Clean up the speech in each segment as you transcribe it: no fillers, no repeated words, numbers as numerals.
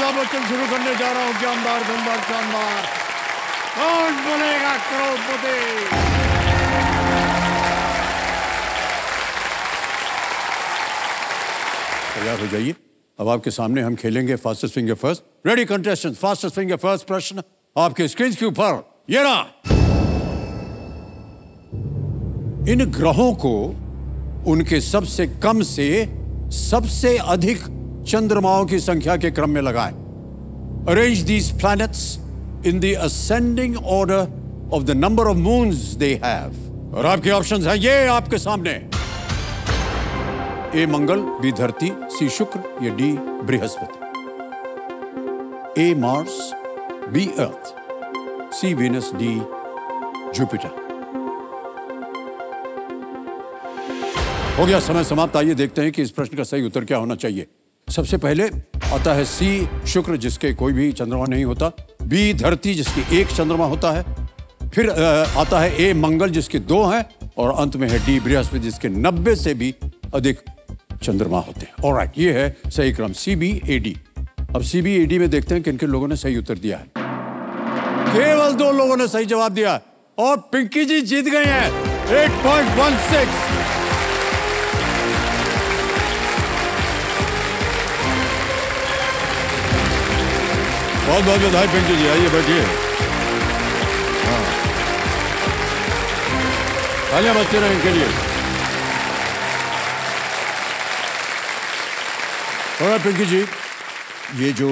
अमिताभ बच्चन शुरू करने जा रहा हूँ। जानदार, दमदार, शानदार। कौन बनेगा करोड़पति? तैयार हो जाइए। अब आपके सामने हम खेलेंगे fastest finger first. Ready contestant, fastest finger first प्रश्न आपके स्क्रीन के ऊपर ये रहा। इन ग्रहों को उनके सबसे कम से सबसे अधिक चंद्रमाओं की संख्या के क्रम में लगाएं। Arrange these planets in the ascending order of the number of moons they have. और आपके ऑप्शंस हैं ये आपके सामने। ए मंगल, बी धरती, सी शुक्र या D Brihaspati. A Mars, B earth, C Venus, D Jupiter. हो गया समय समाप्त। आइए देखते हैं कि इस प्रश्न का सही उत्तर क्या होना चाहिए। सबसे पहले आता है सी शुक्र जिसके कोई भी चंद्रमा नहीं होता, बी धरती जिसकी एक चंद्रमा होता है, फिर आता है ए मंगल जिसके 2 हैं, और अंत में है डी बृहस्पति जिसके 90 से भी अधिक चंद्रमा होते हैं। ऑलराइट, ये है सही क्रम सी बी ए डी। अब सी बी ए डी में देखते हैं किन किन लोगों ने सही उत्तर दिया है। केवल 2 लोगों ने सही जवाब दिया और पिंकी जी जीत गए हैं 8.16। बहुत बहुत बधाई पिंकी जी, आइए बैठिए। हाँ, तालियां बजती रहें इनके लिए। और पिंकी जी, ये जो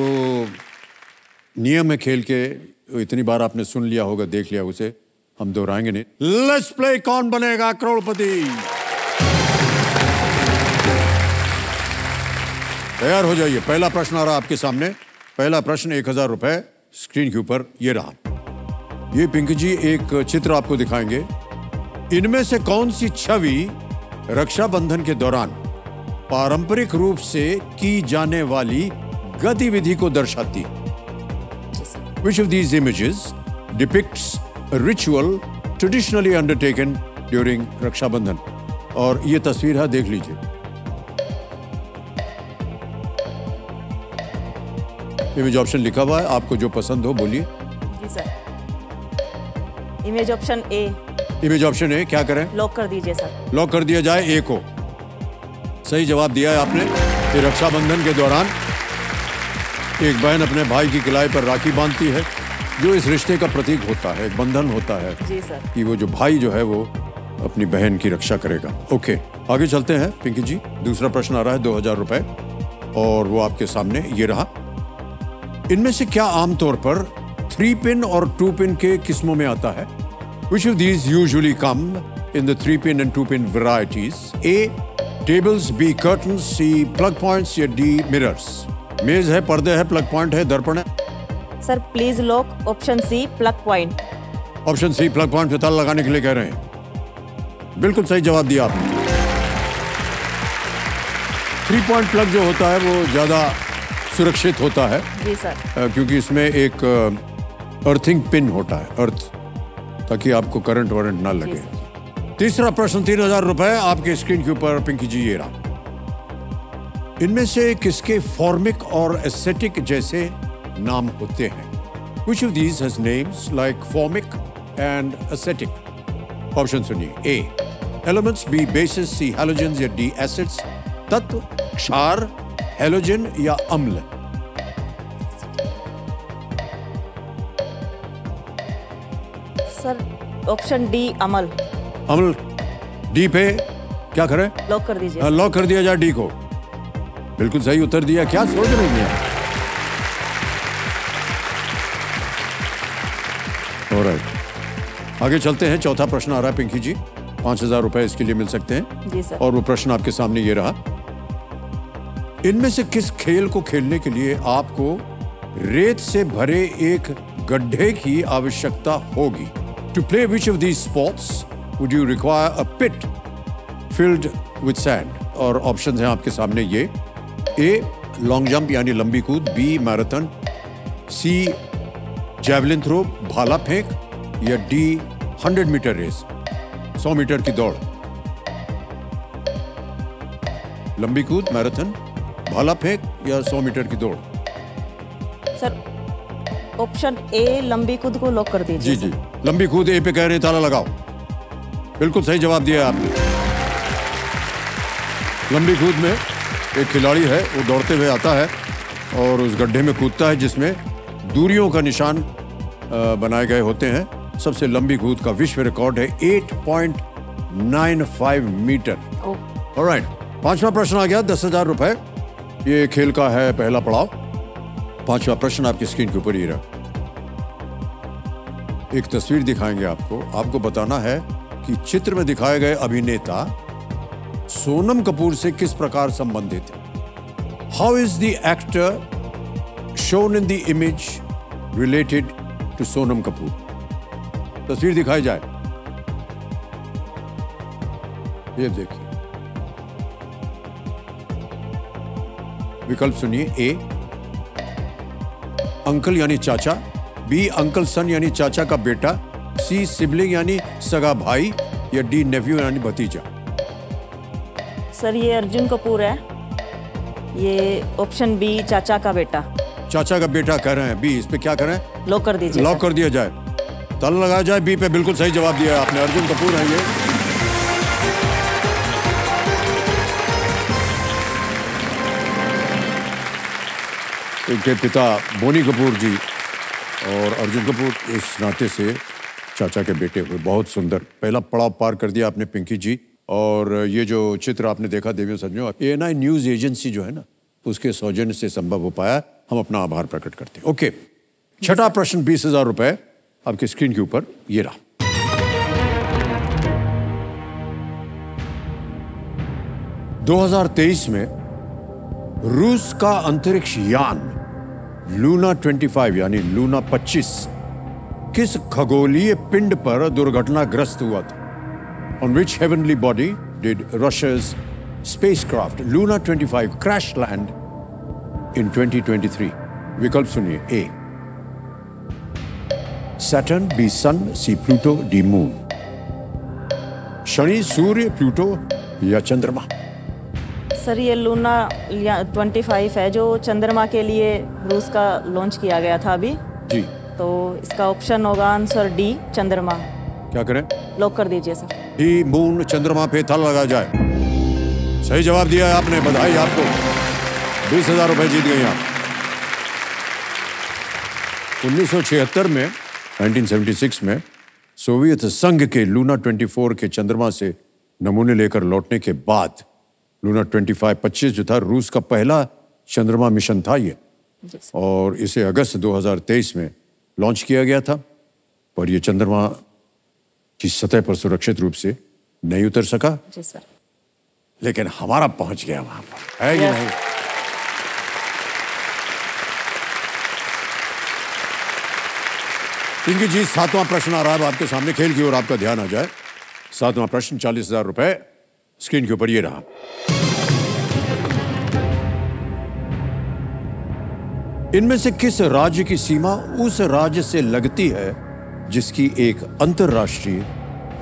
नियम है खेल के, इतनी बार आपने सुन लिया होगा, देख लिया, उसे हम दोहराएंगे नहीं। लेट्स प्ले कौन बनेगा करोड़पति। तैयार हो जाइए। पहला प्रश्न आ रहा आपके सामने। पहला प्रश्न 1000 रुपए स्क्रीन के ऊपर ये रहा। ये पिंकी जी एक चित्र आपको दिखाएंगे। इनमें से कौन सी छवि रक्षाबंधन के दौरान पारंपरिक रूप से की जाने वाली गतिविधि को दर्शाती है? Which of these images depicts a ritual traditionally undertaken during Rakshabandhan? और ये तस्वीर है, देख लीजिए। इमेज ऑप्शन लिखा हुआ है, आपको जो पसंद हो बोलिए। जी sir. Image option A. Image option A, क्या करें? लॉक कर दीजिए सर। लॉक कर दिया जाए ए को। सही जवाब दिया है आपने। कि रक्षाबंधन के दौरान एक बहन अपने भाई की कलाई पर राखी बांधती है, जो इस रिश्ते का प्रतीक होता है, एक बंधन होता है। जी सर। कि वो जो भाई जो है वो अपनी बहन की रक्षा करेगा। ओके, आगे चलते हैं पिंकी जी। दूसरा प्रश्न आ रहा है 2000 रुपए, और वो आपके सामने ये रहा। इनमें से क्या आमतौर पर 3 पिन और 2 पिन के किस्मों में आता है? Which of these usually come in the 3 pin and 2 pin varieties? A. Tables, B. Curtains, C. Plug points या D. Mirrors? मेज है, पर्दे है, प्लग पॉइंट है, दर्पण है। Sir please lock option C, plug point. Option C, plug point पे ताला लगाने के लिए कह रहे हैं। बिल्कुल सही जवाब दिया आपने। 3 पॉइंट प्लग जो होता है वो ज्यादा सुरक्षित होता है। जी सर। क्योंकि इसमें एक अर्थिंग पिन होता है, अर्थ, ताकि आपको करंट वरंट ना लगे। तीसरा प्रश्न 3000 रुपए आपके स्क्रीन के ऊपर पिंकी जी ये रहा। इनमें से किसके फॉर्मिक और एस्थेटिक जैसे नाम होते हैं? Which of these has names like formic and aesthetic? Option सुनिए। A. Elements, B. Bases, C. Halogens या D. Acids? तत्व, क्षार, हेलोजन या अम्ल? सर ऑप्शन डी, अम्ल। अम्ल। डी पे क्या करें? लॉक कर दीजिए। लॉक कर दिया जाए डी को। बिल्कुल सही उत्तर दिया। क्या सोच रही हैं? ऑलराइट, आगे चलते हैं। चौथा प्रश्न आ रहा है पिंकी जी। 5000 रुपए इसके लिए मिल सकते हैं। जी सर। और वो प्रश्न आपके सामने ये रहा। इनमें से किस खेल को खेलने के लिए आपको रेत से भरे एक गड्ढे की आवश्यकता होगी? To play which of these sports would you require a pit filled with sand? और ऑप्शन हैं आपके सामने ये। ए. लॉन्ग जंप यानी लंबी कूद, बी. मैराथन, सी. जैवलिन थ्रो भाला फेंक या डी. 100 मीटर रेस 100 मीटर की दौड़? लंबी कूद, मैराथन, भाला फेंक या 100 मीटर की दौड़? सर ऑप्शन ए लंबी कूद को लॉक कर दीजिए। जी जी, लंबी कूद ए पे कह रहे हैं, ताला लगाओ। बिल्कुल सही जवाब दिया आपने। लंबी कूद में एक खिलाड़ी है, वो दौड़ते हुए आता है और उस गड्ढे में कूदता है जिसमें दूरियों का निशान बनाए गए होते हैं। सबसे लंबी कूद का विश्व रिकॉर्ड है 8.95 मीटर। ऑलराइट, पांचवा प्रश्न आ गया, 10,000 रुपए। ये खेल का है पहला पड़ाव। पांचवा प्रश्न आपकी स्क्रीन के ऊपर ही रहा। एक तस्वीर दिखाएंगे आपको बताना है कि चित्र में दिखाए गए अभिनेता सोनम कपूर से किस प्रकार संबंधित है। How is the actor shown in the image related to Sonam Kapoor. तस्वीर दिखाई जाए, ये देखिए। विकल्प सुनिए। ए अंकल यानी चाचा, बी अंकल सन यानी चाचा का बेटा, सी सिबलिंग यानी सगा भाई, या डी नेफ्यू यानी भतीजा। सर ये अर्जुन कपूर है, ये ऑप्शन बी चाचा का बेटा। चाचा का बेटा कह रहे हैं, बी। इस पे क्या करें? लॉक कर दीजिए। लॉक कर दिया जाए, ताला लगाया जाए। बी पे बिल्कुल सही जवाब दिया आपने, अर्जुन कपूर है ये। इनके पिता बोनी कपूर जी और अर्जुन कपूर इस नाते से चाचा के बेटे हुए। बहुत सुंदर पहला पड़ाव पार कर दिया आपने पिंकी जी। और ये जो चित्र आपने देखा देवियों सज्जनों, ANI न्यूज एजेंसी जो है ना, उसके सौजन्य से संभव हो पाया। हम अपना आभार प्रकट करते हैं। ओके, छठा प्रश्न 20,000 रुपए आपकी स्क्रीन के ऊपर ये रहा। – 2023 में रूस का अंतरिक्ष यान लूना 25 यानी लूना 25 किस खगोलीय पिंड पर दुर्घटनाग्रस्त हुआ था? On which heavenly body did Russia's spacecraft Luna 25 crash land in 2023? विकल्प सुनिए। A Saturn, B Sun, C Pluto, D Moon। Shani, सूर्य, प्लूटो या चंद्रमा। सर ये लूना 25 है जो चंद्रमा के लिए रूस का लॉन्च किया गया था अभी जी। तो इसका ऑप्शन होगा आंसर डी चंद्रमा। क्या करें? लॉक कर दीजिए सर। डी मून, चंद्रमा पे ताला लगा जाए। सही जवाब दिया है आपने, बधाई आपको। 20,000 रुपए जीत गई आप। 1976 में 1976 में सोवियत संघ के लूना 24 के चंद्रमा से नमूने लेकर लौटने के बाद लूना 25 जो था रूस का पहला चंद्रमा मिशन था ये। और इसे अगस्त 2023 में लॉन्च किया गया था, पर यह चंद्रमा की सतह पर सुरक्षित रूप से नहीं उतर सका। जी सर। लेकिन हमारा पहुंच गया वहां पर, है कि नहीं? पिंकी जी, 7वां प्रश्न आ रहा है आपके सामने, खेल की ओर आपका ध्यान आ जाए। 7वां प्रश्न 40,000 रुपए स्क्रीन के ऊपर ये रहा। इनमें से किस राज्य की सीमा उस राज्य से लगती है जिसकी एक अंतरराष्ट्रीय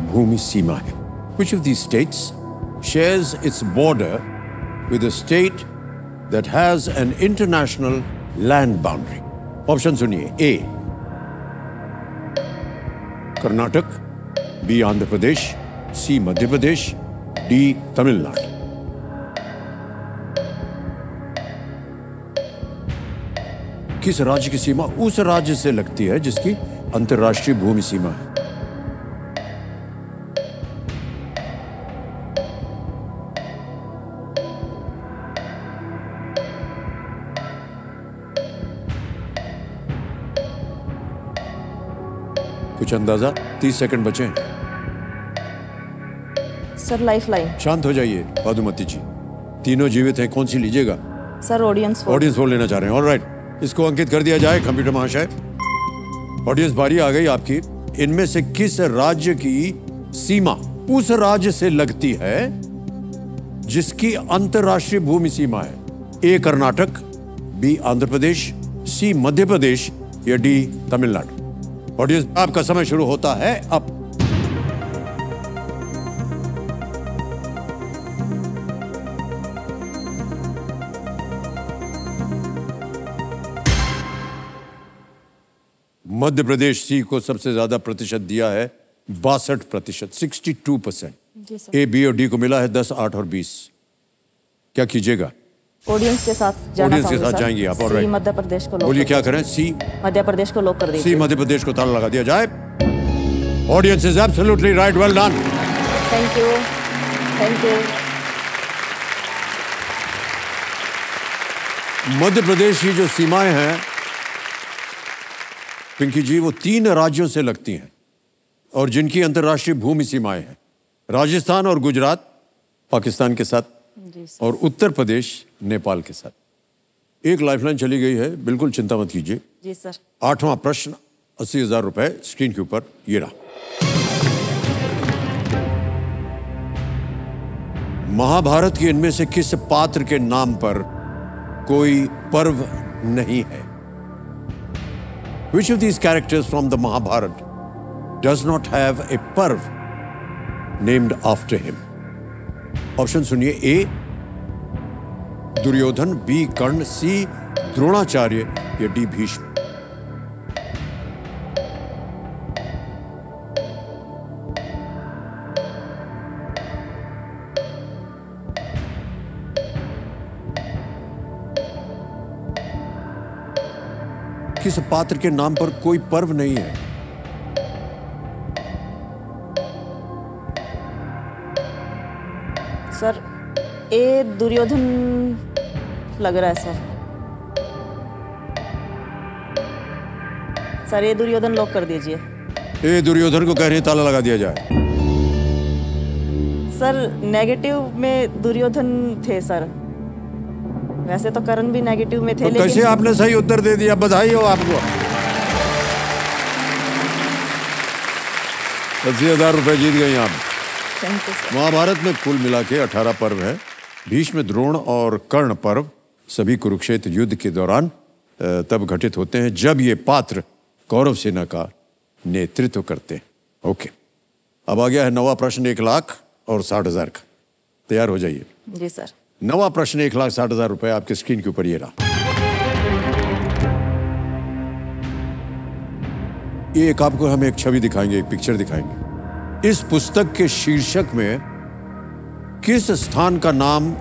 भूमि सीमा है? Which of these states shares its border with a state that has an international land boundary? Option सुनिए। A Karnataka, B Andhra Pradesh, C Madhya Pradesh, D Tamil Nadu. किस राज्य की सीमा उस राज्य से लगती है जिसकी अंतरराष्ट्रीय भूमि सीमा है? कुछ अंदाजा? 30 सेकंड बचे हैं। Sir lifeline. शांत हो जाइए मधुमती जी, तीनों जीवित हैं, कौन सी लीजिएगा? सर ऑडियंस वोट लेना चाह रहे हैं। ऑलराइट, इसको अंकित कर दिया जाए कंप्यूटर महाशय। ऑडियंस बारी आ गई आपकी। इनमें से किस राज्य की सीमा उस राज्य से लगती है जिसकी अंतरराष्ट्रीय भूमि सीमा है? ए कर्नाटक, बी आंध्र प्रदेश, सी मध्य प्रदेश या डी तमिलनाडु। ऑडियंस, आपका समय शुरू होता है अब। मध्य प्रदेश सी को सबसे ज्यादा प्रतिशत दिया है 62%, 62%। जी सर। ए, बी और डी को मिला है 10, 8 और 20। क्या कीजिएगा? ऑडियंस के साथ जाना ऑडियंस के चाहूंगी साथ सर। जाएंगी आप, सी ऑलराइट। मध्य प्रदेश को लॉक बोलिए कर क्या करें? सी, दीजिए। मध्य प्रदेश को लॉक कर सी दीजिए। मध्य प्रदेश को ताला लगा दिया जाए। Audience is absolutely right, well done. Thank you, thank you. Madhya Pradesh की जो सीमाएं हैं पिंकी जी, वो 3 राज्यों से लगती हैं और जिनकी अंतर्राष्ट्रीय भूमि सीमाएं हैं। राजस्थान और गुजरात पाकिस्तान के साथ, जी सर। और उत्तर प्रदेश नेपाल के साथ। एक लाइफलाइन चली गई है, बिल्कुल चिंता मत कीजिए। जी सर। 8वां प्रश्न, 80,000 रुपए स्क्रीन के ऊपर ये रहा। महाभारत के इनमें से किस पात्र के नाम पर कोई पर्व नहीं है? Which of these characters from the Mahabharata does not have a पर्व named after him? ऑप्शन सुनिए। ए दुर्योधन, बी कर्ण, सी द्रोणाचार्य या डी भीष्म। किस पात्र के नाम पर कोई पर्व नहीं है? सर ए दुर्योधन लग रहा है सर। सर ए दुर्योधन लॉक कर दीजिए। ए दुर्योधन को कह रहे हैं ताला लगा दिया जाए। सर नेगेटिव में दुर्योधन थे सर, वैसे तो करण भी नेगेटिव में थे, तो लेकिन कैसे आपने सही उत्तर दे दिया? बधाई हो आपको। 80,000 रुपए जीत गई आप। Thank you sir. महाभारत में कुल मिला के 18 पर्व है। भीष्म, द्रोण और कर्ण पर्व सभी कुरुक्षेत्र युद्ध के दौरान तब घटित होते हैं जब ये पात्र कौरव सेना का नेतृत्व करते हैं। ओके, अब आ गया है 9वां प्रश्न 1,60,000 और 60,000 का। तैयार हो जाइए। जी सर। 9वां प्रश्न 1,60,000 रुपए आपके स्क्रीन के ऊपर ये रहा। ये एक आपको हम एक छवि दिखाएंगे, एक पिक्चर दिखाएंगे। इस पुस्तक के शीर्षक में किस स्थान का नाम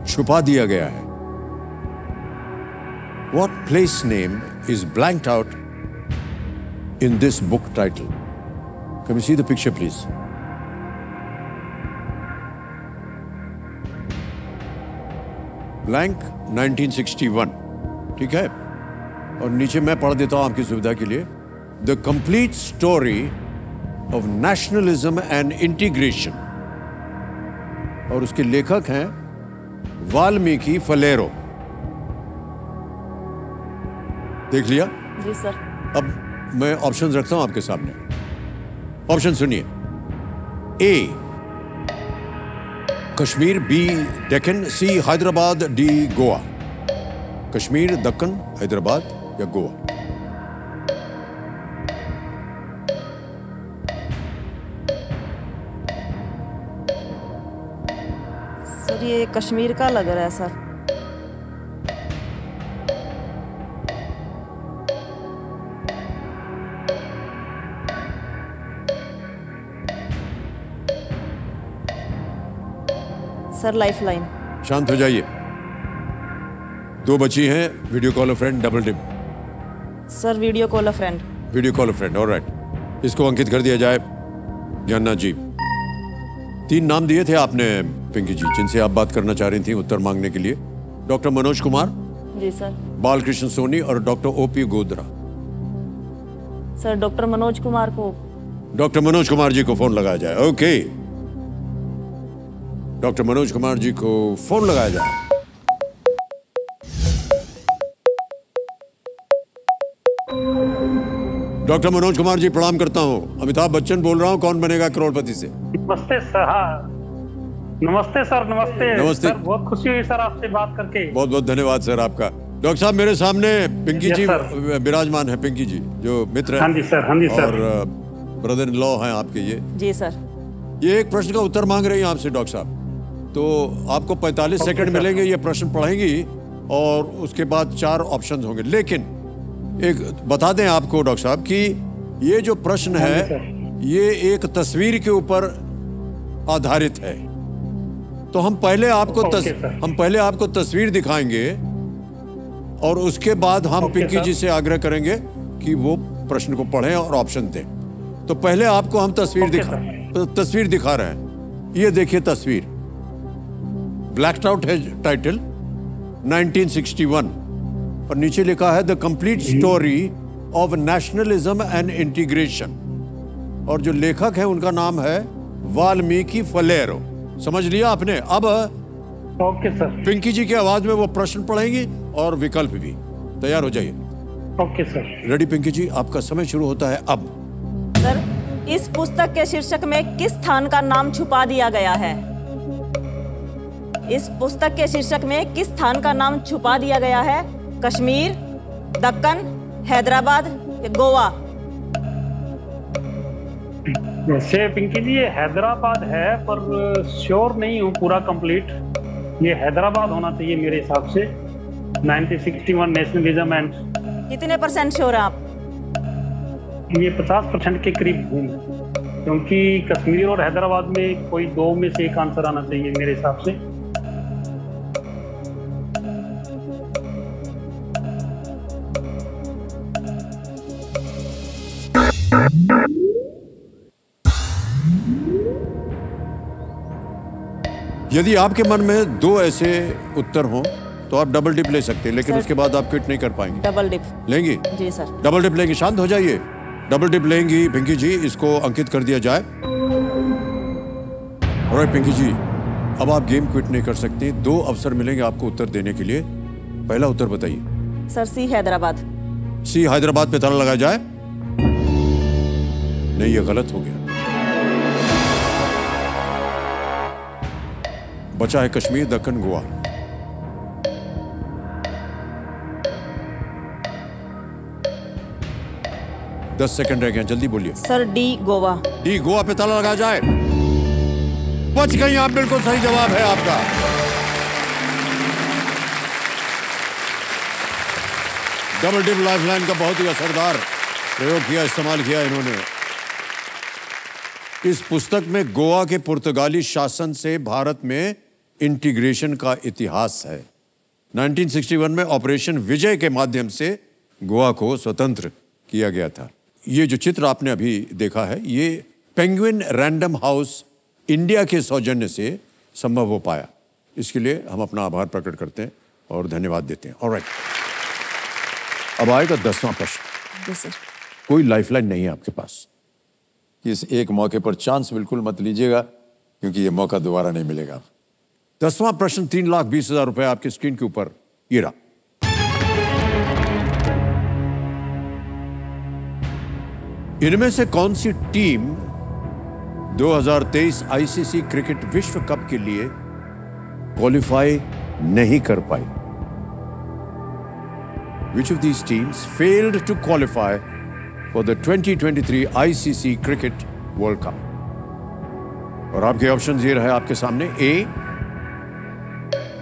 छुपा दिया गया है? What place name is blanked out in this book title? Can we see the picture, please? Blank 1961, ठीक है? और नीचे मैं पढ़ देता हूं आपकी सुविधा के लिए। The complete story of nationalism and integration, और उसके लेखक हैं वाल्मीकि फलेरो। देख लिया? जी सर। अब मैं ऑप्शंस रखता हूं आपके सामने। ऑप्शन सुनिए। ए कश्मीर, बी डेक्कन, सी हैदराबाद, डी गोवा। कश्मीर, दक्कन, हैदराबाद या गोवा? सर ये कश्मीर का लग रहा है सर। Sir lifeline. शांत हो जाइए। 2 बची हैं। Video call a friend, double dip. Sir video call a friend. Video call a friend, alright. इसको अंकित कर दिया जाए। ज्ञाना जी, 3 नाम दिए थे आपने पिंकी जी, जिनसे आप बात करना चाह रही थी उत्तर मांगने के लिए। Doctor Manoj Kumar, ji sir. बालकृष्ण सोनी और doctor OP Godara. Sir doctor Manoj Kumar को। डॉक्टर मनोज कुमार जी को फोन लगाया जाए। ओके, डॉक्टर मनोज कुमार जी को फोन लगाया जाए। डॉक्टर मनोज कुमार जी प्रणाम करता हूं। अमिताभ बच्चन बोल रहा हूं, कौन बनेगा करोड़पति से। नमस्ते सर। हाँ नमस्ते सर। नमस्ते। नमस्ते सर, बहुत खुशी हुई सर आपसे बात करके। बहुत बहुत धन्यवाद सर आपका। डॉक्टर साहब मेरे सामने पिंकी जी विराजमान है। पिंकी जी जो मित्र हैं। हाँ जी सर। हाँ जी सर। और ब्रदर इन लॉ हैं आपके ये। जी सर। ये एक प्रश्न का उत्तर मांग रही हैं आपसे डॉक्टर साहब। तो आपको 45 सेकंड मिलेंगे। ये प्रश्न पढ़ेंगी और उसके बाद 4 ऑप्शन होंगे। लेकिन एक बता दें आपको डॉक्टर साहब कि ये जो प्रश्न है ये एक तस्वीर के ऊपर आधारित है। तो हम पहले आपको तस्वीर दिखाएंगे और उसके बाद हम पिंकी जी से आग्रह करेंगे कि वो प्रश्न को पढ़ें और ऑप्शन दें। तो पहले आपको हम तस्वीर दिखा रहे हैं। ये देखिए तस्वीर, ब्लैक्ड आउट है टाइटल, 1961, और नीचे लिखा है the complete story of nationalism and integration, और जो लेखक है उनका नाम है वाल्मीकि फलेरो। समझ लिया आपने? अब ओके सर। पिंकी जी की आवाज में वो प्रश्न पढ़ेंगी और विकल्प भी। तैयार हो जाइए। Okay sir. रेडी पिंकी जी, आपका समय शुरू होता है अब। सर, इस पुस्तक के शीर्षक में किस स्थान का नाम छुपा दिया गया है? इस पुस्तक के शीर्षक में किस स्थान का नाम छुपा दिया गया है? कश्मीर, दक्कन, हैदराबाद, गोवा? वैसे पिंकी जी ये हैदराबाद है, पर श्योर नहीं हूँ पूरा कंप्लीट। ये हैदराबाद होना चाहिए मेरे हिसाब से। 1961 नेशनलिज्म एंड। कितने % श्योर हैं आप? ये 50% के करीब हूँ, क्योंकि कश्मीर और हैदराबाद में कोई दो में से एक आंसर आना चाहिए मेरे हिसाब से। यदि आपके मन में दो ऐसे उत्तर हों तो आप डबल डिप ले सकते हैं, लेकिन सर, उसके बाद आप क्विट नहीं कर पाएंगे। डबल डिप लेंगी? जी सर। डबल डिप लेंगी? शांत हो जाइए। डबल डिप लेंगी पिंकी जी, इसको अंकित कर दिया जाए। ऑलराइट पिंकी जी, अब आप गेम क्विट नहीं कर सकती। 2 अवसर मिलेंगे आपको उत्तर देने के लिए। पहला उत्तर बताइए। सर, सी हैदराबाद। सी हैदराबाद पे ताला लगाया जाए। नहीं, ये गलत हो गया। बचा है कश्मीर, दक्कन, गोवा। दस सेकंड रह गए, जल्दी बोलिए। Sir, D Goa. D Goa पे ताला लगाया जाए। बच गई आप, बिल्कुल सही जवाब है आपका। डबल डिप लाइफलाइन का बहुत ही असरदार प्रयोग किया, इस्तेमाल किया इन्होंने। इस पुस्तक में गोवा के पुर्तगाली शासन से भारत में इंटीग्रेशन का इतिहास है। 1961 में ऑपरेशन विजय के माध्यम से गोवा को स्वतंत्र किया गया था। ये जो चित्र आपने अभी देखा है, ये पेंगुइन रैंडम हाउस इंडिया के सौजन्य से संभव हो पाया। इसके लिए हम अपना आभार प्रकट करते हैं और धन्यवाद देते हैं। ऑलराइट, अब आएगा 10वां प्रश्न। जी सर। कोई लाइफलाइन नहीं है आपके पास। इस एक मौके पर चांस बिल्कुल मत लीजिएगा, क्योंकि ये मौका दोबारा नहीं मिलेगा। 10वां प्रश्न, 3,20,000 रुपए आपकी स्क्रीन के ऊपर ये रहा। इनमें से कौन सी टीम 2023 आईसीसी क्रिकेट विश्व कप के लिए क्वालिफाई नहीं कर पाई? Which of these teams failed to qualify for the 2023 ICC Cricket World Cup? और आपके ऑप्शंस ये रहे आपके सामने। A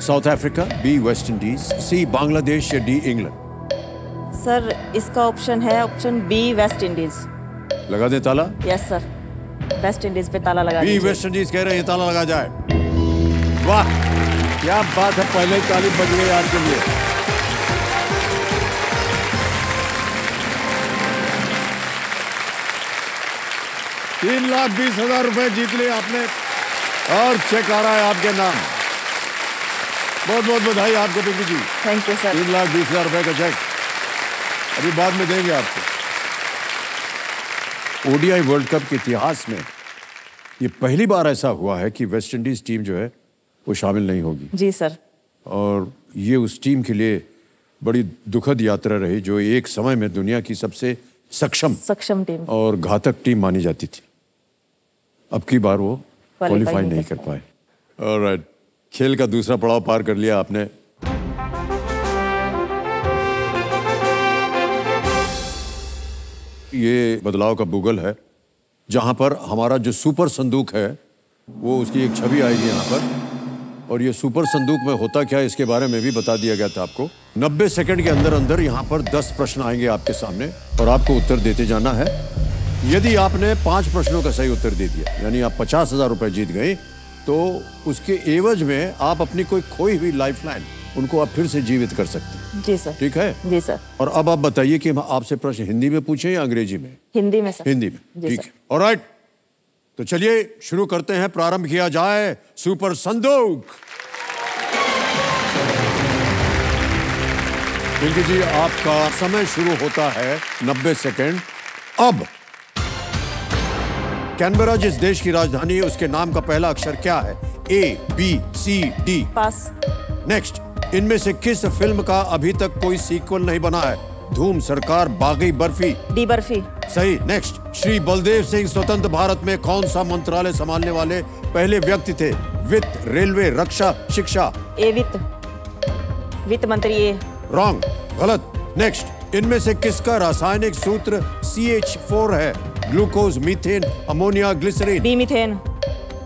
South Africa, B West Indies, C Bangladesh या डी इंग्लैंड। सर, इसका ऑप्शन है ऑप्शन बी, वेस्ट इंडीज। लगा दें ताला? यस सर, वेस्ट इंडीज पे ताला लगा बी दीजिए। वेस्ट इंडीज कह रहे हैं, ताला लगा जाए। वाह, क्या बात है, पहले ही ताली बज गई आपके लिए। ₹3,20,000 जीत लिए आपने और चेक आ रहा है आपके नाम। बहुत बहुत बधाई आपको Pinky ji. Thank you sir. ₹3,20,000 का चेक अभी बाद में देंगे आपको। ओडीआई वर्ल्ड कप के इतिहास में ये पहली बार ऐसा हुआ है कि वेस्ट इंडीज टीम जो है वो शामिल नहीं होगी। जी सर। और ये उस टीम के लिए बड़ी दुखद यात्रा रही, जो एक समय में दुनिया की सबसे सक्षम टीम और घातक टीम मानी जाती थी। अब की बार वो क्वालिफाई नहीं कर पाए। ऑलराइट, खेल का दूसरा पड़ाव पार कर लिया आपने। ये बदलाव का गूगल है, जहां पर हमारा जो सुपर संदूक है वो उसकी एक छवि आएगी यहाँ पर, और ये सुपर संदूक में होता क्या है इसके बारे में भी बता दिया गया था आपको। 90 सेकंड के अंदर अंदर यहाँ पर 10 प्रश्न आएंगे आपके सामने और आपको उत्तर देते जाना है। यदि आपने 5 प्रश्नों का सही उत्तर दे दिया यानी आप 50,000 रुपए जीत गए, तो उसके एवज में आप अपनी कोई खोई हुई लाइफलाइन उनको आप फिर से जीवित कर सकते हैं। जी सर। ठीक है जी सर। और अब आप बताइए कि हम आपसे प्रश्न हिंदी में पूछें या अंग्रेजी में? हिंदी में सर। हिंदी में, ठीक है। ऑलराइट, तो चलिए शुरू करते हैं, प्रारंभ किया जाए सुपर संदूक। पिंकी जी, आपका समय शुरू होता है 90 सेकंड अब। कैनबरा जिस देश की राजधानी है उसके नाम का पहला अक्षर क्या है? A, B, C, D। Pass. Next, इनमें से किस फिल्म का अभी तक कोई सीक्वल नहीं बना है? धूम, सरकार, बागी, बर्फी। डी बर्फी। सही। नेक्स्ट, श्री बलदेव सिंह स्वतंत्र भारत में कौन सा मंत्रालय संभालने वाले पहले व्यक्ति थे? वित्त, रेलवे, रक्षा, शिक्षा। ए वित्त मंत्री। ए। रॉन्ग, गलत। नेक्स्ट, इनमें से किसका रासायनिक सूत्र CH4 है? Glucose, methane, ammonia, glycerine. B methane.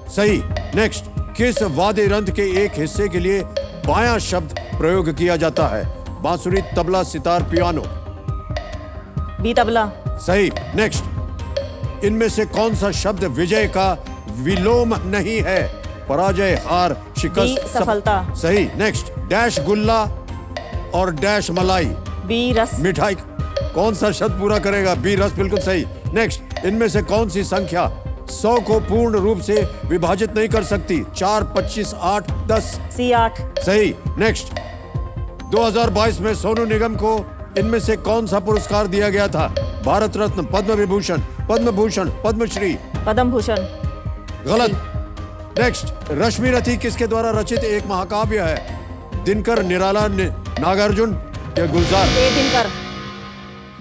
सही। नेक्स्ट, किस वाद्य यंत्र के एक हिस्से के लिए बायां शब्द प्रयोग किया जाता है? बांसुरी, तबला, सितार, पियानो। बी तबला। सही। नेक्स्ट, इनमें से कौन सा शब्द विजय का विलोम नहीं है? पराजय, हार, शिकस्त। बी सफलता। सही। नेक्स्ट, डैश गुल्ला और डैश मलाई। बी रस। मिठाई। कौन सा शब्द पूरा करेगा? बी रस, बिल्कुल सही। नेक्स्ट, इनमें से कौन सी संख्या 100 को पूर्ण रूप से विभाजित नहीं कर सकती? 4, 25, 8, 10। सी 8। सही। नेक्स्ट, 2022 में सोनू निगम को इनमें से कौन सा पुरस्कार दिया गया था? भारत रत्न, पद्म विभूषण, पद्म भूषण, पद्मश्री। पद्म भूषण। गलत। नेक्स्ट, रश्मि रथी किसके द्वारा रचित एक महाकाव्य है? दिनकर, निराला, नागार्जुन या गुलजार? ए दिनकर।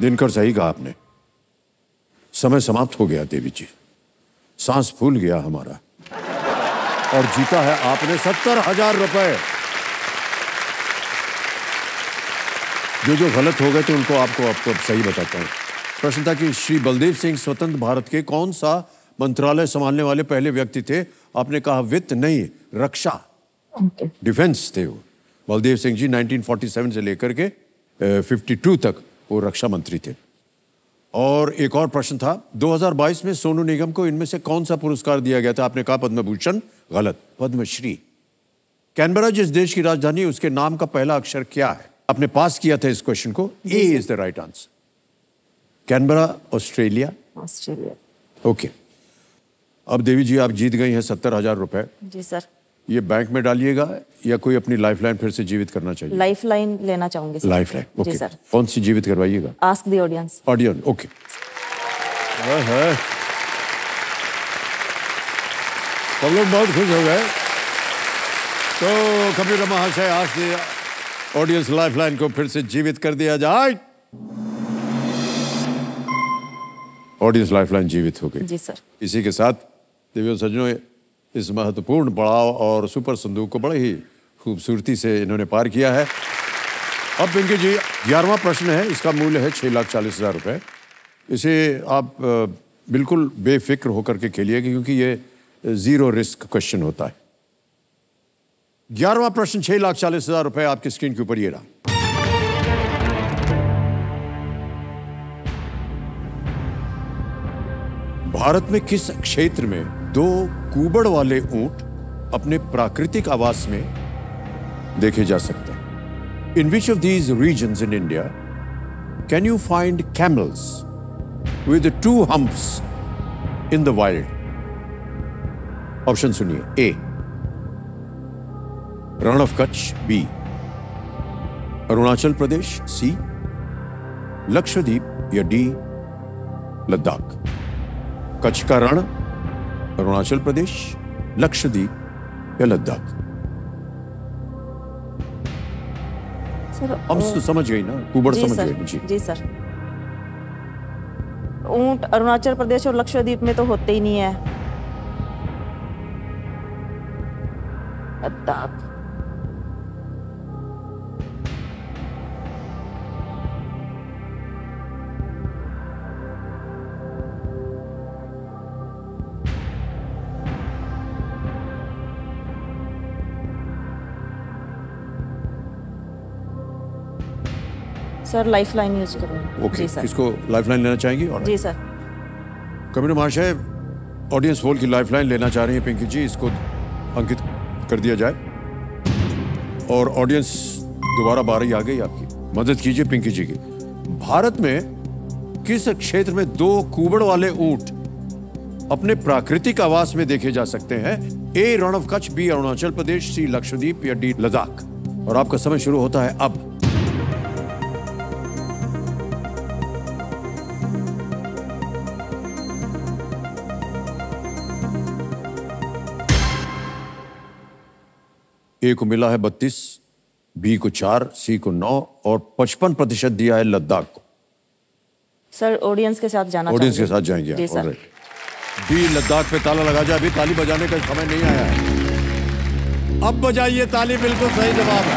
दिनकर, सही कहा आपने। समय समाप्त हो गया देवी जी, सांस फूल गया हमारा और जीता है आपने 70,000 रुपए। जो गलत हो गए तो उनको आपको सही बताता हूं। प्रश्न था कि श्री बलदेव सिंह स्वतंत्र भारत के कौन सा मंत्रालय संभालने वाले पहले व्यक्ति थे? आपने कहा वित्त नहीं, रक्षा, डिफेंस थे वो। बलदेव सिंह जी 1947 से लेकर के 52 तक वो रक्षा मंत्री थे। और एक और प्रश्न था, 2022 में सोनू निगम को इनमें से कौन सा पुरस्कार दिया गया था? आपने कहा पद्म भूषण। गलत, पद्मश्री। कैनबरा जिस देश की राजधानी है उसके नाम का पहला अक्षर क्या है? आपने पास किया था इस क्वेश्चन को। A is the right answer. Canberra, Australia. Australia. Okay, अब देवी जी आप जीत गई हैं 70,000 रुपए। जी सर। ये बैंक में डालिएगा या कोई अपनी लाइफलाइन फिर से जीवित करना चाहिए? लाइफलाइन लेना चाहूंगी सर। Lifeline, okay. जी सर। कौन सी जीवित करवाइएगा? Ask the audience. Audience, okay. सब लोग बहुत खुश हो गए। तो कंप्यूटर महाशय, आज से ऑडियंस लाइफलाइन को फिर से जीवित कर दिया जाए। ऑडियंस लाइफलाइन जीवित हो गई। जी सर। इसी के साथ देवियों सज्जनों, इस महत्वपूर्ण पड़ाव और सुपर संदूक को बड़े ही खूबसूरती से इन्होंने पार किया है। अब पिंकी जी, 11वां प्रश्न है, इसका मूल्य है 6,40,000 रुपए। इसे आप बिल्कुल बेफिक्र होकर के खेलिए क्योंकि ये जीरो रिस्क क्वेश्चन होता है। 11वां प्रश्न 6,40,000 रुपए आपकी स्क्रीन के ऊपर ये रहा। भारत में किस क्षेत्र में 2 कूबड़ वाले ऊंट अपने प्राकृतिक आवास में देखे जा सकते हैं? In which of these regions in India can you find camels with 2 humps in the wild? Option सुनिए। A, Rann of Kutch. B, Arunachal Pradesh. C, Lakshadweep. या डी, लद्दाख। कच्छ का रण, अरुणाचल प्रदेश, लक्षद्वीप या लद्दाख? सर हम तो समझ गई ना, कुबड़ समझ गए। जी जी सर। ऊंट अरुणाचल प्रदेश और लक्षद्वीप में तो होते ही नहीं है। लद्दाख। सर लाइफलाइन यूज करूँगी। ओके, जी सर। इसको लाइफलाइन लेना चाहेंगी? और जी सर। कमिश्नर महाशय, ऑडियंस पोल की लाइफलाइन लेना चाह रही हैं पिंकी जी, इसको अंकित कर दिया जाए। और ऑडियंस दोबारा बारी आ गई आपकी, मदद कीजिए पिंकी जी की। भारत में किस क्षेत्र में 2 कुबड़ वाले ऊंट अपने प्राकृतिक आवास में देखे जा सकते हैं? ए Rann of Kutch, B Arunachal Pradesh, C Lakshadweep या डी लद्दाख। और आपका समय शुरू होता है अब। ए को मिला है 32, बी को 4, सी को 9 और 55% दिया है लद्दाख को। सर ऑडियंस के साथ जाना ऑडियंस के चाहूंगी। साथ जाएंगे जी आप। सर। ऑलराइट। बी लद्दाख पे ताला लगा जाए, अभी ताली बजाने का समय नहीं आया है। अब बजाइए ताली, बिल्कुल सही जवाब है।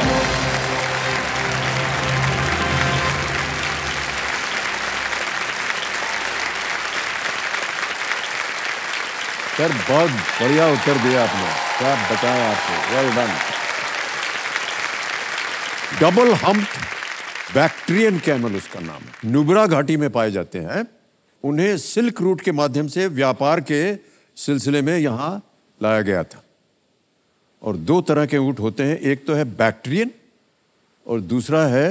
सर बहुत बढ़िया उत्तर दिया आपने, क्या बताया आपको, well done. Double humped Bactrian camel उसका नाम है, नुब्रा घाटी में पाए जाते हैं। उन्हें सिल्क रूट के माध्यम से व्यापार के सिलसिले में यहां लाया गया था। और 2 तरह के ऊंट होते हैं, एक तो है बैक्ट्रियन और दूसरा है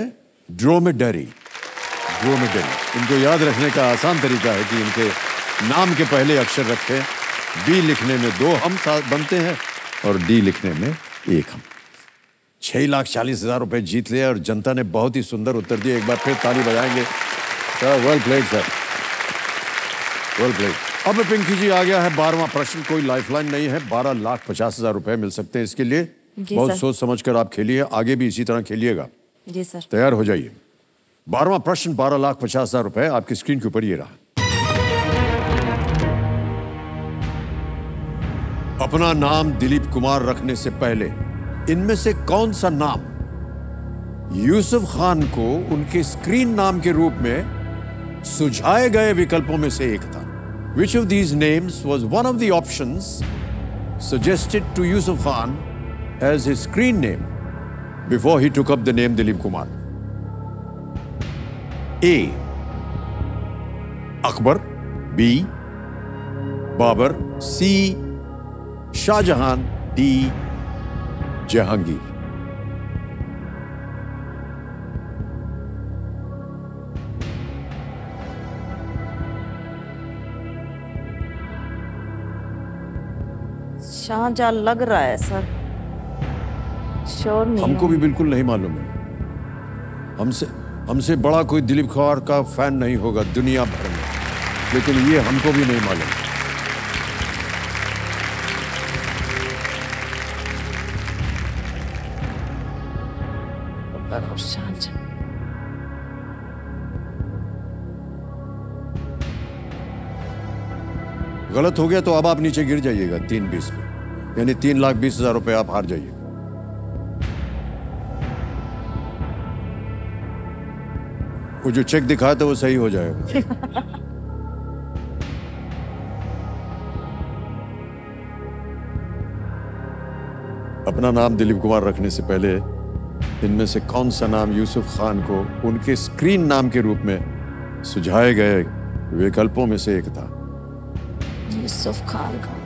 ड्रोमेडरी। इनको याद रखने का आसान तरीका है कि इनके नाम के पहले अक्षर रखें। बी लिखने में 2 हम बनते हैं और डी लिखने में 1 हम। 6,40,000 रुपए जीत लिया और जनता ने बहुत ही सुंदर उत्तर दिया। एक बार फिर ताली बजाएंगे। Well played sir, well played. अब पिंकी जी आ गया है 12वां प्रश्न। कोई लाइफलाइन नहीं है, 12,50,000 रुपए मिल सकते हैं इसके लिए। बहुत सोच समझ कर आप खेलिए, आगे भी इसी तरह खेलिएगा। जी सर। तैयार हो जाइए। 12वां प्रश्न, 12,50,000 रुपए आपकी स्क्रीन के ऊपर ये रहा। अपना नाम दिलीप कुमार रखने से पहले इनमें से कौन सा नाम यूसुफ खान को उनके स्क्रीन नाम के रूप में सुझाए गए विकल्पों में से एक था? Which of these names was one of the options suggested to Yusuf Khan as his screen name before he took up the name Dilip Kumar? A. Akbar, B. Babur, C. Shahjahan, D. Jahangir. Shahjahan लग रहा है sir, sure नहीं। हमको भी बिल्कुल नहीं मालूम है। हमसे बड़ा कोई दिलीप कुमार का फैन नहीं होगा दुनिया भर में, लेकिन ये हमको भी नहीं मालूम। गलत हो गया तो अब आप नीचे गिर जाइएगा 320 पे, यानी 3,20,000 रुपए आप हार जाइए। वो जो चेक दिखाया था वो सही हो जाएगा। अपना नाम दिलीप कुमार रखने से पहले इनमें से कौन सा नाम यूसुफ खान को उनके स्क्रीन नाम के रूप में सुझाए गए विकल्पों में से एक था? यूसुफ खान का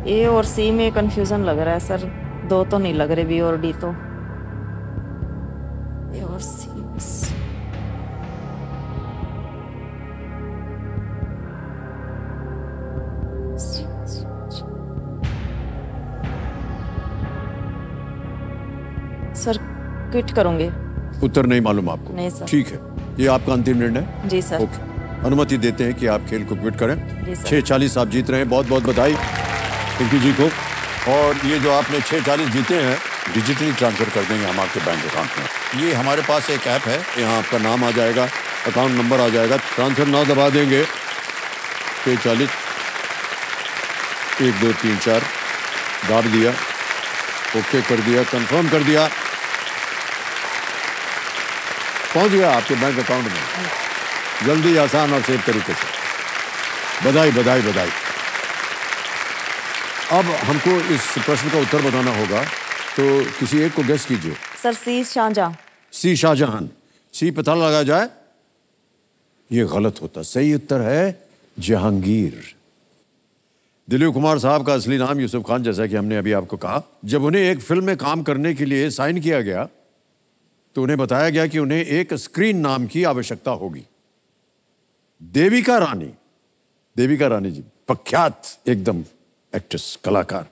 ए और सी में कंफ्यूजन लग रहा है सर, 2 तो नहीं लग रहे, बी और डी तो। ए और सी सर, क्विट करूंगे। उत्तर नहीं मालूम आपको? नहीं सर। ठीक है, ये आपका अंतिम निर्णय? जी सर। ओके, अनुमति देते हैं कि आप खेल को क्विट करें। जी सर। 640 आप जीत रहे हैं, बहुत बहुत बधाई पिंकी जी को। और ये जो आपने 640 जीते हैं डिजिटली ट्रांसफर कर देंगे हम आपके बैंक अकाउंट में। ये हमारे पास एक ऐप है, यहाँ आपका नाम आ जाएगा, अकाउंट नंबर आ जाएगा, ट्रांसफर ना दबा देंगे। 640 1 2 3 4 दाब दिया, ओके कर दिया, कंफर्म कर दिया, पहुंच गया आपके बैंक अकाउंट में, जल्दी, आसान और सेफ तरीके से। बधाई बधाई बधाई। अब हमको इस प्रश्न का उत्तर बताना होगा, तो किसी एक को गेस कीजिए। सर सी शाहजहां। सी शाहजहां। सी पता लगा जाए, ये गलत होता। सही उत्तर है जहांगीर। दिलीप कुमार साहब का असली नाम यूसुफ खान, जैसा कि हमने अभी आपको कहा। जब उन्हें एक फिल्म में काम करने के लिए साइन किया गया तो उन्हें बताया गया कि उन्हें एक स्क्रीन नाम की आवश्यकता होगी। देविका रानी जी, प्रख्यात एकदम एक्ट्रेस, कलाकार,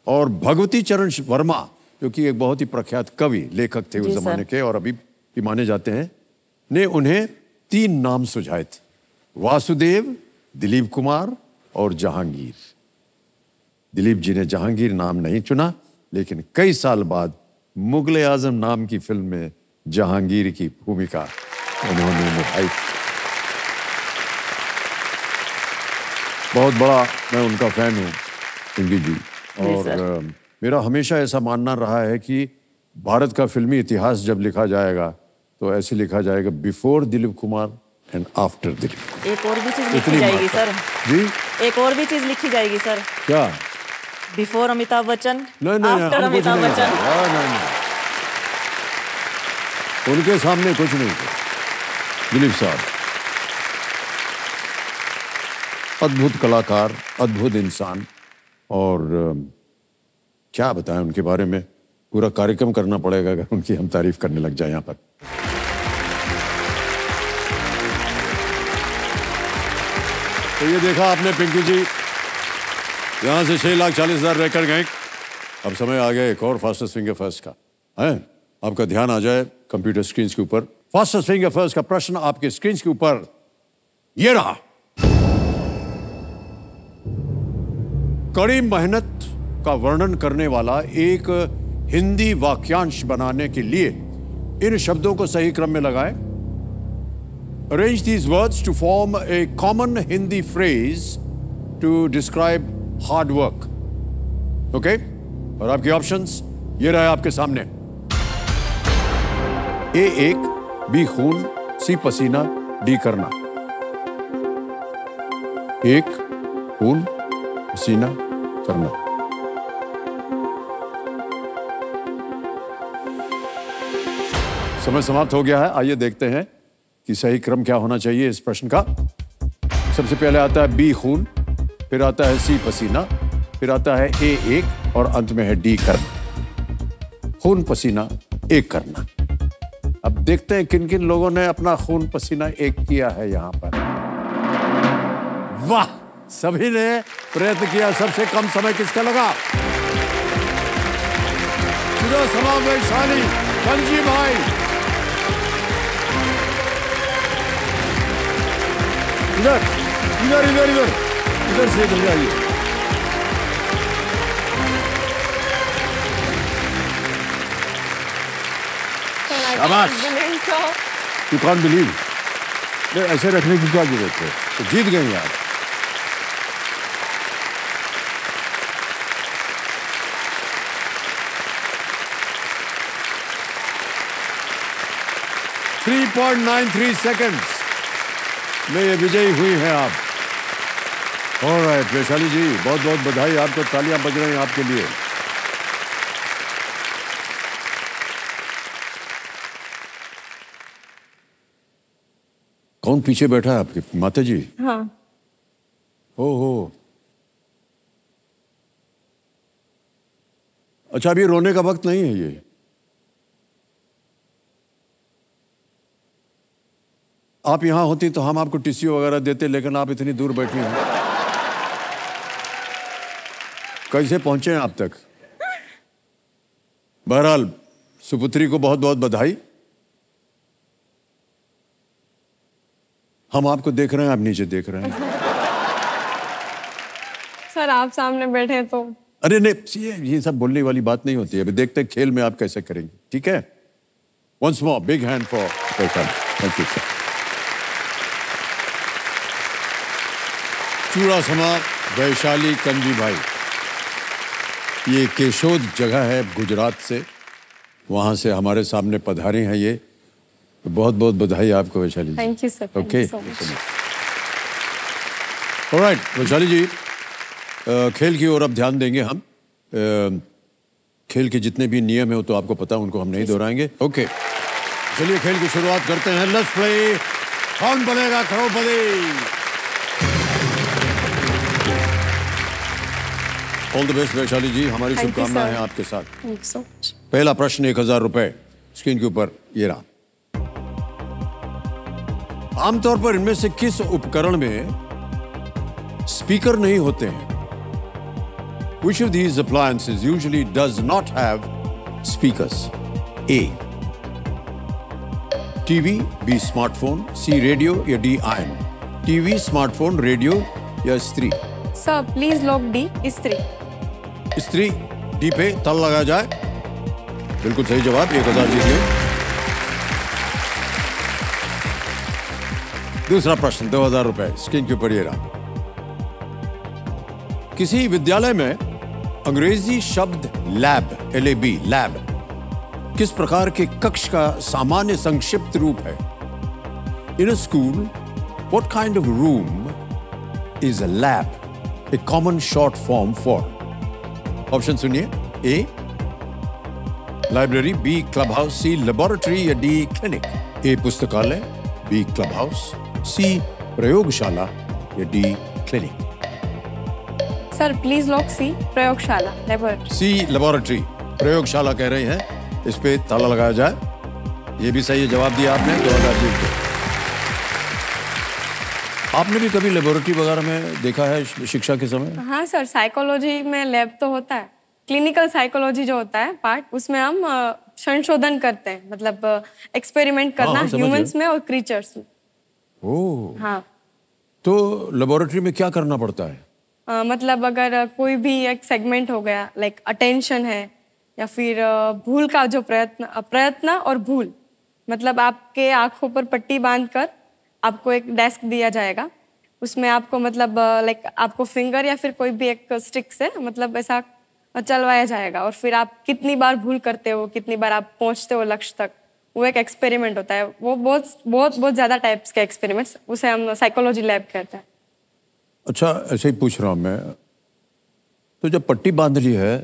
और भगवती चरण वर्मा, जो कि एक बहुत ही प्रख्यात कवि लेखक थे उस जमाने के और अभी भी माने जाते हैं, ने उन्हें 3 नाम सुझाए थे। वासुदेव, दिलीप कुमार और जहांगीर। दिलीप जी ने जहांगीर नाम नहीं चुना, लेकिन कई साल बाद मुगले आजम नाम की फिल्म में जहांगीर की भूमिका उन्होंने निभाई। बहुत बड़ा मैं उनका फैन हूँ पिंकी जी, और मेरा हमेशा ऐसा मानना रहा है कि भारत का फिल्मी इतिहास जब लिखा जाएगा तो ऐसे लिखा जाएगा, before Dilip Kumar and after Dilip. एक और भी चीज लिखी जाएगी सर जी, एक और भी चीज लिखी जाएगी सर। क्या? बिफोर अमिताभ बच्चन, नहीं, आफ्टर अमिताभ बच्चन। नहीं, उनके सामने कुछ नहीं था। दिलीप साहब अद्भुत कलाकार, अद्भुत इंसान, और क्या बताएं उनके बारे में, पूरा कार्यक्रम करना पड़ेगा अगर उनकी हम तारीफ करने लग जाए यहाँ पर। तो ये देखा आपने पिंकी जी, यहाँ से 6,40,000 रेकॉर्ड गए। अब समय आ गया एक और फास्टेस्ट फिंगर फर्स्ट का है। आपका ध्यान आ जाए कंप्यूटर स्क्रीन के ऊपर। फास्टेस्ट फिंगर फर्स्ट का प्रश्न आपके स्क्रीन के ऊपर ये रहा। कड़ी मेहनत का वर्णन करने वाला एक हिंदी वाक्यांश बनाने के लिए इन शब्दों को सही क्रम में लगाएं। Arrange these words to form a common Hindi phrase to describe hard work. Okay? और आपके ऑप्शंस ये रहे आपके सामने। A एक, B खून, C पसीना, D करना। एक, खून, पसीना, करना। समय समाप्त हो गया है। आइए देखते हैं कि सही क्रम क्या होना चाहिए इस प्रश्न का। सबसे पहले आता है बी खून, फिर आता है सी पसीना, फिर आता है ए एक और अंत में है डी करना। खून पसीना एक करना। अब देखते हैं किन किन लोगों ने अपना खून पसीना एक किया है यहां पर। वाह, सभी ने प्रयत्न किया। सबसे कम समय किसका लगा? पूरा समा वैशाली कंजी भाई। इधर इधर इधर इधर इधर से इधर जाइए। शाबाश। You can't believe. ऐसे रखने की क्या जरूरत है? तो जीत गए आप। थ्री 3.93 सेकंड्स में ये विजयी हुई हैं आप। ऑलराइट वैशाली जी, बहुत बहुत बधाई आपको। तालियां बज रही हैं आपके लिए। कौन पीछे बैठा है आपके? माता जी? हाँ। ओहो, अच्छा अभी रोने का वक्त नहीं है ये। आप यहां होती तो हम आपको टिश्यू वगैरह देते, लेकिन आप इतनी दूर बैठी हैं। कैसे पहुंचे हैं आप तक? बहरहाल सुपुत्री को बहुत बहुत बधाई। हम आपको देख रहे हैं, आप नीचे देख रहे हैं। सर आप सामने बैठे तो। अरे नहीं, ये सब बोलने वाली बात नहीं होती है। अभी देखते हैं खेल में आप कैसे करेंगे। ठीक है, once more big hand for thank you. Chudasama Vaishali Kanji bhai, ये केशोद जगह है गुजरात से, वहाँ से हमारे सामने पधारे हैं ये। बहुत बहुत बधाई आपको Vaishali ji. Thank you sir. Okay, alright Vaishali ji, खेल की ओर अब ध्यान देंगे हम। खेल के जितने भी नियम है वो तो आपको पता है, उनको हम नहीं दोहराएंगे। ओके, चलिए खेल की शुरुआत करते हैं। लेट्स प्ले कौन बनेगा करोड़पति। ऑल द बेस्ट वैशाली जी, हमारी शुभकामनाएं हैं आपके साथ। Thank you so much. पहला प्रश्न 1000 रुपए स्क्रीन के ऊपर ये रहा। आमतौर पर इनमें से किस उपकरण में स्पीकर नहीं होते हैं? Which of these appliances usually does not have speakers? A. TV, B. Smartphone, C. Radio या D. iron? TV, smartphone, radio या स्त्री? सर प्लीज लॉक डी, स्त्री। स्त्री डी पे तल लगा जाए। बिल्कुल सही जवाब, 1000 जीत गए। दूसरा प्रश्न 2000 रुपए स्क्रीन के ऊपर ये रहा। किसी विद्यालय में अंग्रेजी शब्द लैब, LAB, लैब किस प्रकार के कक्ष का सामान्य संक्षिप्त रूप है? In a school what kind of room is a lab a common short form for? Option सुनिए। A library, B club house, C laboratory या D क्लिनिक? A पुस्तकालय, B क्लब हाउस, C प्रयोगशाला या D clinic? Sir please lock C, प्रयोगशाला, laboratory. C laboratory, प्रयोगशाला कह रहे हैं। इस पे ताला लगाया जाए। ये भी सही है जवाब दिया आपने, 2000 जीत गए। आपने भी कभी लेबोरेटरी वगैरह में देखा है शिक्षा के समय? हाँ सर, साइकोलॉजी में लैब तो होता है। क्लिनिकल साइकोलॉजी जो होता है पार्ट, उसमें हम संशोधन करते हैं, मतलब एक्सपेरिमेंट करना ह्यूमंस में और क्रीचर्स में। ओह, हाँ। तो लेबोरेटरी में क्या करना पड़ता है? मतलब अगर कोई भी एक सेगमेंट हो गया, लाइक अटेंशन है या फिर भूल का जो प्रयत्न और भूल, मतलब आपके आंखों पर पट्टी बांधकर आपको एक डेस्क दिया जाएगा। उसमें आपको मतलब लाइक आपको फिंगर या फिर कोई भी एक स्टिक से मतलब ऐसा चलवाया जाएगा, और फिर आप कितनी बार भूल करते हो, कितनी बार आप पहुंचते हो लक्ष्य तक, वो एक एक्सपेरिमेंट होता है। वो बहुत बहुत बहुत ज़्यादा टाइप्स के एक्सपेरिमेंट्स, उसे हम साइकोलॉजी लैब कहते हैं। अच्छा, ऐसे ही पूछ रहा हूँ मैं, तो जब पट्टी बांध ली है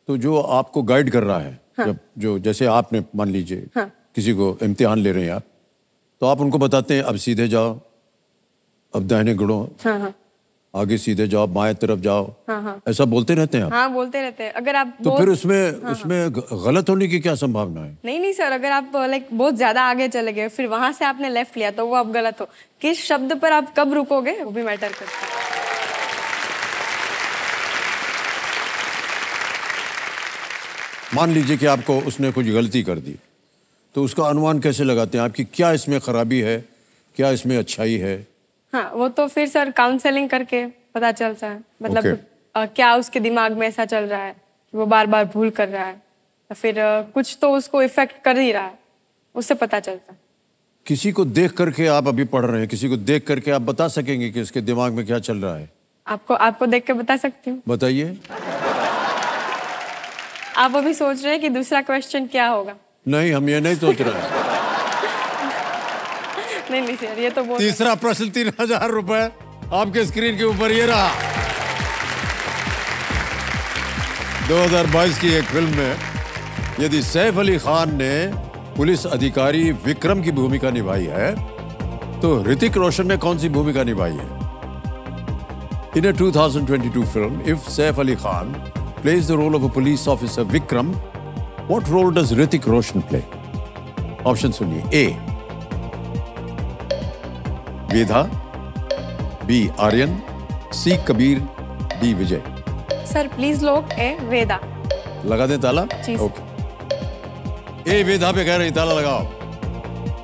तो जो आपको गाइड कर रहा है, हाँ। जब जो जैसे आपने मान लीजिए, हाँ। किसी को इम्तिहान ले रहे हैं आप, तो आप उनको बताते हैं अब सीधे जाओ, अब दाहिने गुड़ो, हाँ हाँ आगे सीधे जाओ, बाएं तरफ जाओ, हाँ हाँ ऐसा बोलते रहते हैं आप? हाँ, बोलते रहते हैं। अगर आप तो फिर उसमें गलत होने की क्या संभावना है? नहीं सर, अगर आप लाइक बहुत ज्यादा आगे चले गए, फिर वहां से आपने लेफ्ट लिया, तो वो आप गलत हो। किस शब्द पर आप कब रुकोगे वो भी मैटर करता है। मान लीजिए कि आपको उसने कुछ गलती कर दी, तो उसका अनुमान कैसे लगाते हैं आपकी क्या इसमें खराबी है, क्या इसमें अच्छाई है? हाँ, वो तो फिर सर काउंसलिंग करके पता चलता है, मतलब Okay. क्या उसके दिमाग में ऐसा चल रहा है कि वो बार बार भूल कर रहा है, या फिर कुछ तो उसको इफेक्ट कर ही रहा है, उससे पता चलता है। किसी को देख करके आप अभी पढ़ रहे हैं, किसी को देख करके आप बता सकेंगे कि उसके दिमाग में क्या चल रहा है? आपको देख के बता सकती हूँ। बताइए। आप अभी सोच रहे हैं कि दूसरा क्वेश्चन क्या होगा? नहीं, हम ये नहीं सोच रहे हैं। नहीं सर, ये तो बहुत। तीसरा प्रश्न 3000 रुपए आपके स्क्रीन के ऊपर ये रहा। 2022 की एक फिल्म में यदि सैफ अली खान ने पुलिस अधिकारी विक्रम की भूमिका निभाई है, तो ऋतिक रोशन ने कौन सी भूमिका निभाई है? In a 2022 film, if Saif Ali Khan plays the role of a police officer Vikram, what role does Hrithik Roshan play? Option सुनिए। A. Veda, B. Aryan, C. Kabir, D. Vijay. Sir please lock A, Veda. लगा दें ताला? जी। ओके। ए वेदा पे कह रही ताला लगाओ।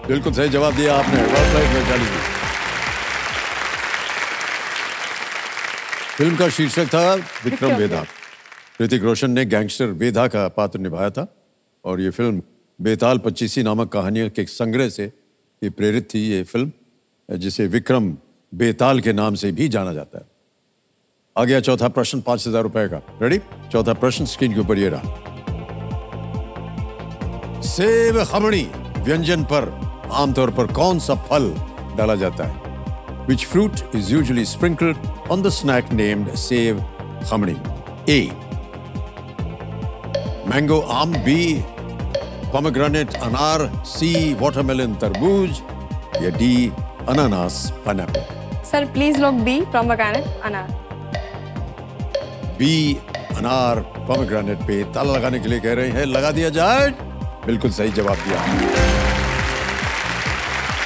बिल्कुल सही जवाब दिया आपने। Well played, वैशाली जी। फिल्म का शीर्षक था विक्रम वेदा। ऋतिक रोशन ने गैंगस्टर वेदा का पात्र निभाया था, और ये फिल्म बेताल 25 नामक कहानियों के संग्रह से ये प्रेरित थी। ये फिल्म, जिसे विक्रम बेताल के नाम से भी जाना जाता है। आ गया चौथा प्रश्न 5000 रुपए का। रेडी? चौथा प्रश्न स्क्रीन के ऊपर ये रहा। सेब खमणी व्यंजन पर आमतौर पर कौन सा फल डाला जाता है? Which fruit is usually sprinkled on the snack named sev khamani. A mango आम, बी पोमेग्रेनेट अनार, सी वाटरमेलन तरबूज या डी अनानास pineapple. Sir please lock B pomegranate अनार। बी अनार पोमेग्रेनेट पे ताला लगाने के लिए कह रहे हैं, लगा दिया जाए। बिल्कुल सही जवाब दिया।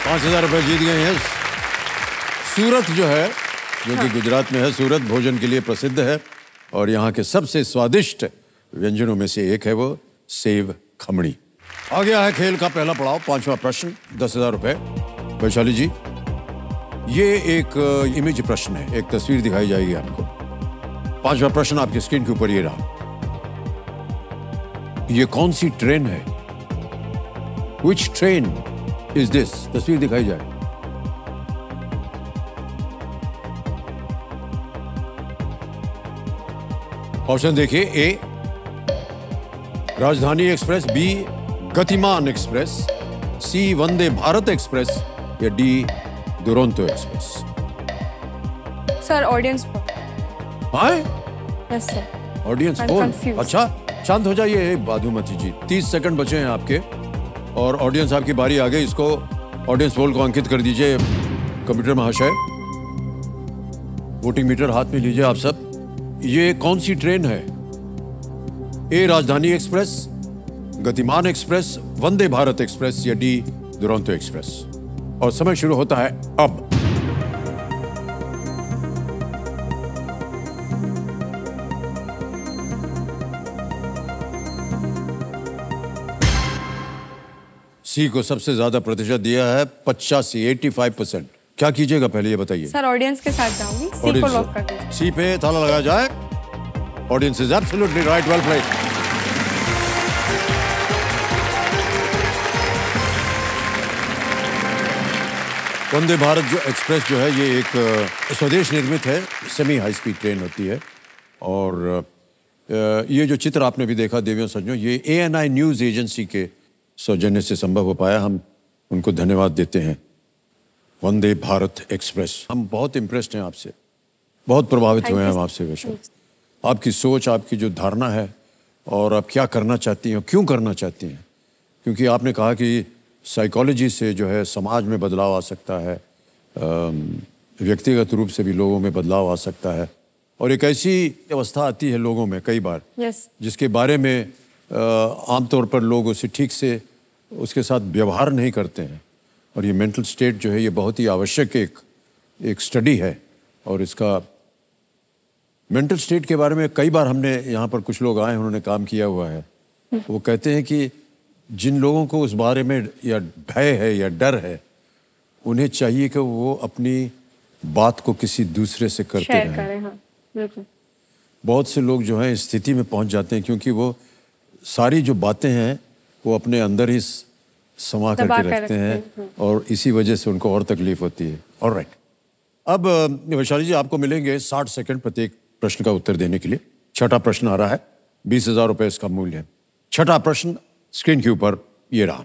5,000 रुपए जीत गए हैं। सूरत जो है, जो कि गुजरात में है, सूरत भोजन के लिए प्रसिद्ध है और यहाँ के सबसे स्वादिष्ट व्यंजनों में से एक है वो सेव खमणी। आ गया है खेल का पहला पड़ाव, 5वां प्रश्न, 10,000 रुपए। वैशाली जी, ये एक इमेज प्रश्न है, एक तस्वीर दिखाई जाएगी आपको। 5वां प्रश्न आपकी स्क्रीन के ऊपर ये रहा। ये कौन सी ट्रेन है? Which train is this? तस्वीर दिखाई जाए। ऑप्शन देखिए, A Rajdhani express, B Gatimaan express, C Vande Bharat express या D Duronto express. Sir audience hi yes sir. Audience I'm poll. confused. अच्छा, शांत हो जाइए बाधुमती जी, 30 सेकंड बचे हैं आपके और ऑडियंस आपकी बारी आ गई। इसको ऑडियंस पोल को अंकित कर दीजिए कंप्यूटर महाशय। वोटिंग मीटर हाथ में लीजिए आप सब। ये कौन सी ट्रेन है? ए राजधानी एक्सप्रेस, गतिमान एक्सप्रेस, वंदे भारत एक्सप्रेस या डी दुरंतो एक्सप्रेस। और समय शुरू होता है अब। सी को सबसे ज्यादा प्रतिशत दिया है, 85% क्या कीजिएगा पहले ये बताइए। सर ऑडियंस के साथ जाऊंगी, सी को लॉक कर दीजिए। सी पे ताला लगाया जाए। Audience is absolutely right, well played. Vande Bharat जो एक्सप्रेस जो है, ये एक स्वदेश निर्मित है, सेमी हाई स्पीड ट्रेन होती है। और ये जो चित्र आपने भी देखा देवियों सज्जनों, ये ANI न्यूज एजेंसी के सौजन्य से संभव हो पाया। हम उनको धन्यवाद देते हैं। वंदे भारत एक्सप्रेस, हम बहुत इम्प्रेस्ड हैं आपसे, बहुत प्रभावित हुए हैं हम आपसे वैशाली। आपकी सोच, आपकी जो धारणा है और आप क्या करना चाहती हैं, क्यों करना चाहती हैं, क्योंकि आपने कहा कि साइकोलॉजी से जो है समाज में बदलाव आ सकता है, व्यक्तिगत रूप से भी लोगों में बदलाव आ सकता है और एक ऐसी अवस्था आती है लोगों में कई बार जिसके बारे में आमतौर पर लोग उसे ठीक से उसके साथ व्यवहार नहीं करते हैं। और ये मेंटल स्टेट जो है, ये बहुत ही आवश्यक एक स्टडी है। और इसका मेंटल स्टेट के बारे में कई बार हमने यहाँ पर कुछ लोग आए, उन्होंने काम किया हुआ है। वो कहते हैं कि जिन लोगों को उस बारे में या भय है या डर है, उन्हें चाहिए कि वो अपनी बात को किसी दूसरे से करते रहें। हाँ, बिल्कुल। बहुत से लोग जो हैं स्थिति में पहुंच जाते हैं क्योंकि वो सारी जो बातें हैं वो अपने अंदर ही समा करके रखते हैं और इसी वजह से उनको और तकलीफ होती है। ऑलराइट, अब वैशाली जी आपको मिलेंगे 60 सेकंड प्रत्येक प्रश्न का उत्तर देने के लिए। छठा प्रश्न आ रहा है, 20,000 रुपए इसका मूल्य है। छठा प्रश्न स्क्रीन के ऊपर ये रहा।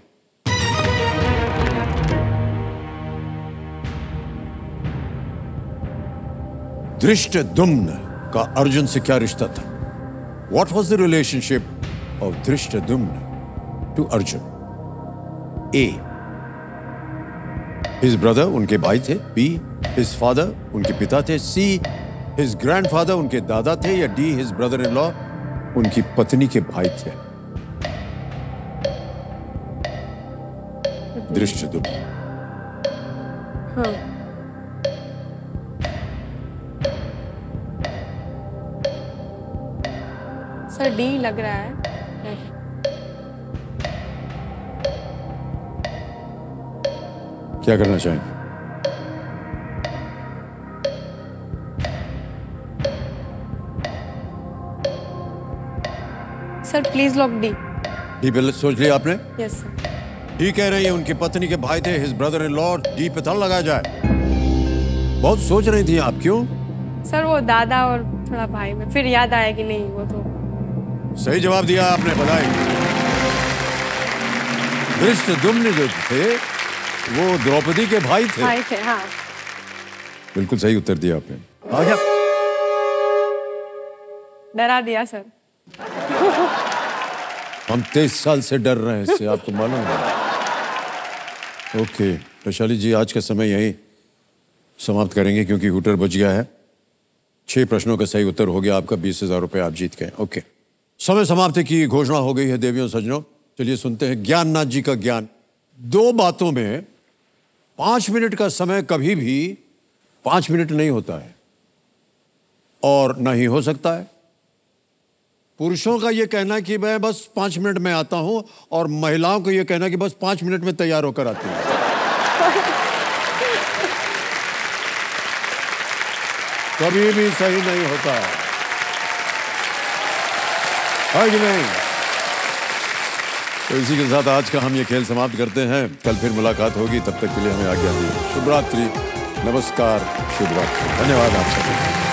धृष्टद्युम्न का अर्जुन से क्या रिश्ता था? What was the relationship of Dhrishtadyumna to Arjun? A. His brother, उनके भाई थे। B. His father, उनके पिता थे। C. His grandfather, उनके दादा थे। या D. His brother-in-law, उनकी पत्नी के भाई थे। धृष्टद्युम्न। हाँ। सर डी लग रहा है। क्या करना चाहेंगे? Sir please lock D. D पे सोच लिया आपने? Yes sir. डी कह रही है उनकी पत्नी के भाई थे, his brother in law. D पे ताला लगाया जाए। बहुत सोच रही थी आप, क्यों? सर वो दादा और थोड़ा भाई में, फिर याद आया कि नहीं वो तो। सही जवाब दिया आपने, बधाई। धृष्टद्युम्न जो थे वो द्रौपदी के भाई थे। भाई थे, हाँ। बिल्कुल सही उत्तर दिया आपने। आ गया डरा दिया सर। हम 23 साल से डर रहे हैं इससे, आपको मालूम है। ओके वैशाली जी, आज का समय यही समाप्त करेंगे क्योंकि हूटर बज गया है। 6 प्रश्नों का सही उत्तर हो गया आपका, 20,000 रुपये आप जीत गए। ओके, समय समाप्ति की घोषणा हो गई है देवियों सज्जनों। चलिए सुनते हैं ज्ञाननाथ जी का ज्ञान। 2 बातों में 5 मिनट का समय कभी भी 5 मिनट नहीं होता है और न ही हो सकता है। पुरुषों का यह कहना कि मैं बस 5 मिनट में आता हूं और महिलाओं को यह कहना कि बस 5 मिनट में तैयार होकर आती हूं। कभी भी सही नहीं होता है कि नहीं? तो इसी के साथ आज का हम ये खेल समाप्त करते हैं। कल फिर मुलाकात होगी, तब तक के लिए हमें आज्ञा दीजिए। शुभ रात्रि, नमस्कार, शुभ रात्रि। धन्यवाद आप सबको।